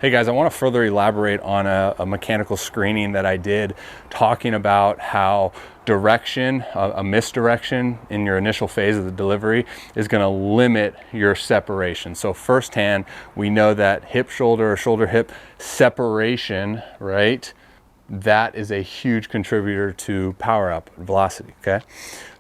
Hey guys, I want to further elaborate on a mechanical screening that I did, talking about how direction, a misdirection in your initial phase of the delivery is going to limit your separation. So firsthand, we know that hip shoulder or shoulder hip separation, right? That is a huge contributor to power output, velocity, okay?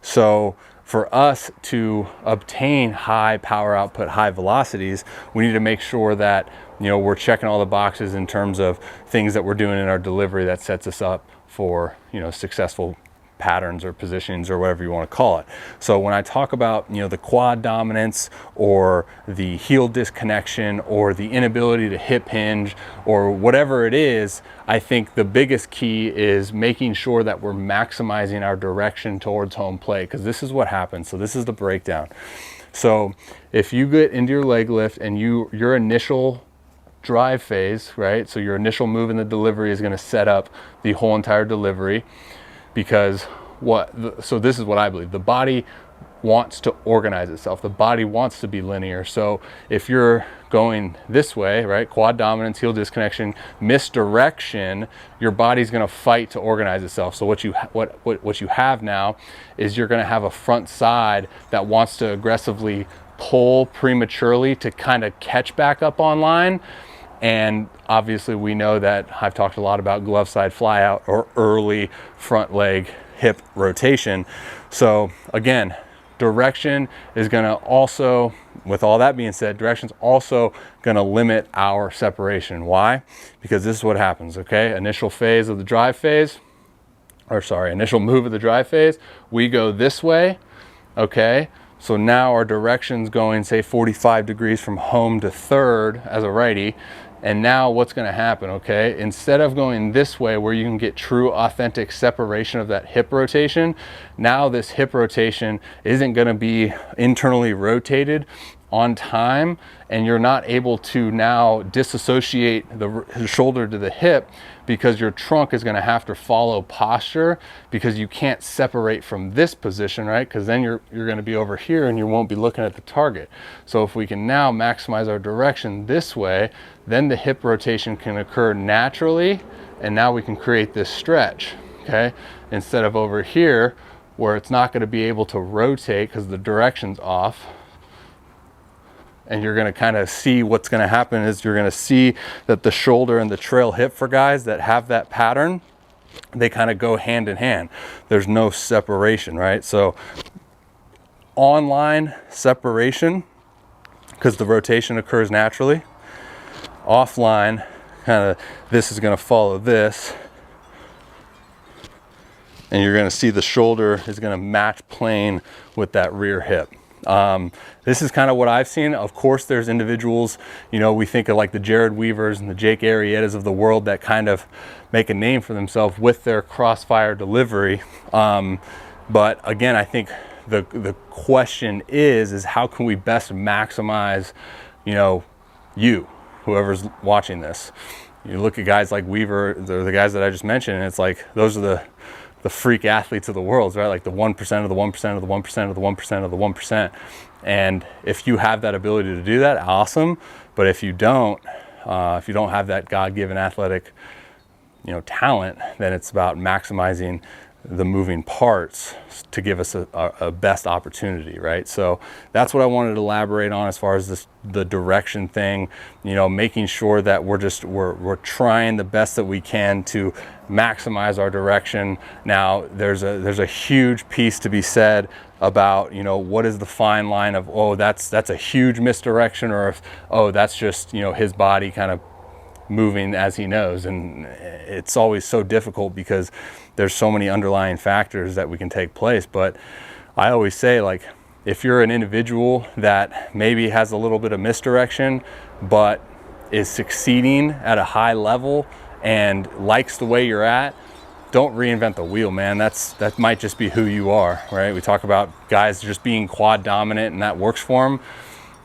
So for us to obtain high power output, high velocities, we need to make sure that we're checking all the boxes in terms of things that we're doing in our delivery that sets us up for successful patterns or positions or whatever you want to call it. So when I talk about the quad dominance or the heel disconnection or the inability to hip hinge or whatever it is, I think the biggest key is making sure that we're maximizing our direction towards home plate, because this is what happens. So this is the breakdown. So if you get into your leg lift and your initial drive phase, right? So your initial move in the delivery is going to set up the whole entire delivery, because so this is what I believe. The body wants to organize itself. The body wants to be linear. So if you're going this way, right? Quad dominance, heel disconnection, misdirection, your body's going to fight to organize itself. So what you have now is you're going to have a front side that wants to aggressively pull prematurely to kind of catch back up online. And obviously we know that I've talked a lot about glove side fly out or early front leg hip rotation. So again, direction is going to also, with all that being said, direction's also going to limit our separation. Why? Because this is what happens, okay? Initial phase of the drive phase, initial move of the drive phase, we go this way, okay? So now our direction's going, say, 45 degrees from home to third as a righty. And now what's going to happen, okay? Instead of going this way where you can get true authentic separation of that hip rotation, now this hip rotation isn't going to be internally rotated on time, and you're not able to now disassociate the shoulder to the hip, because your trunk is going to have to follow posture, because you can't separate from this position, right? Because then you're going to be over here and you won't be looking at the target. So if we can now maximize our direction this way, then the hip rotation can occur naturally, and now we can create this stretch, okay? Instead of over here where it's not going to be able to rotate because the direction's off. And you're going to kind of see what's going to happen is you're going to see that the shoulder and the trail hip, for guys that have that pattern, they kind of go hand in hand. There's no separation, right? So online separation, because the rotation occurs naturally. Offline, kind of this is going to follow this. And you're going to see the shoulder is going to match plane with that rear hip. This is kind of what I've seen. Of course, there's individuals, we think of like the Jared Weavers and the Jake Arrietas of the world that kind of make a name for themselves with their crossfire delivery. But again, I think the question is how can we best maximize, whoever's watching this. You look at guys like Weaver, the guys that I just mentioned, and it's like those are the freak athletes of the world, right? Like the 1% of the 1% of the 1% of the 1% of the 1%. And if you have that ability to do that, awesome. But if you don't have that God-given athletic, talent, then it's about maximizing the moving parts to give us a best opportunity, right? So that's what I wanted to elaborate on as far as the direction thing, making sure that we're trying the best that we can to maximize our direction. Now there's a huge piece to be said about, what is the fine line of, oh, that's a huge misdirection, or if, oh, that's just, his body kind of moving as he knows. And it's always so difficult because there's so many underlying factors that we can take place. But I always say, like, if you're an individual that maybe has a little bit of misdirection but is succeeding at a high level and likes the way you're at, don't reinvent the wheel, man. That might just be who you are, right? We talk about guys just being quad dominant and that works for them.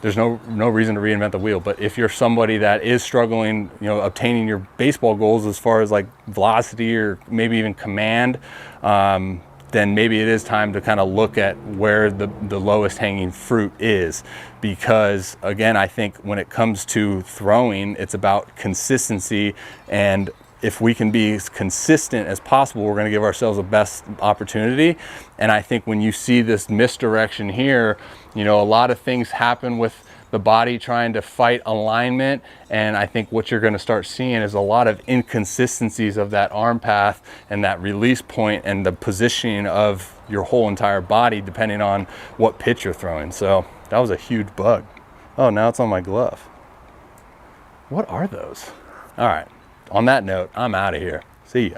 There's no reason to reinvent the wheel. But if you're somebody that is struggling, obtaining your baseball goals as far as like velocity or maybe even command, then then maybe it is time to kind of look at where the lowest hanging fruit is. Because again, I think when it comes to throwing, it's about consistency, and if we can be as consistent as possible, we're going to give ourselves the best opportunity. And I think when you see this misdirection here, you know, a lot of things happen with the body trying to fight alignment, and I think what you're going to start seeing is a lot of inconsistencies of that arm path and that release point and the positioning of your whole entire body depending on what pitch you're throwing. So that was a huge bug. Oh, now it's on my glove. What are those? All right, on that note, I'm out of here. See ya.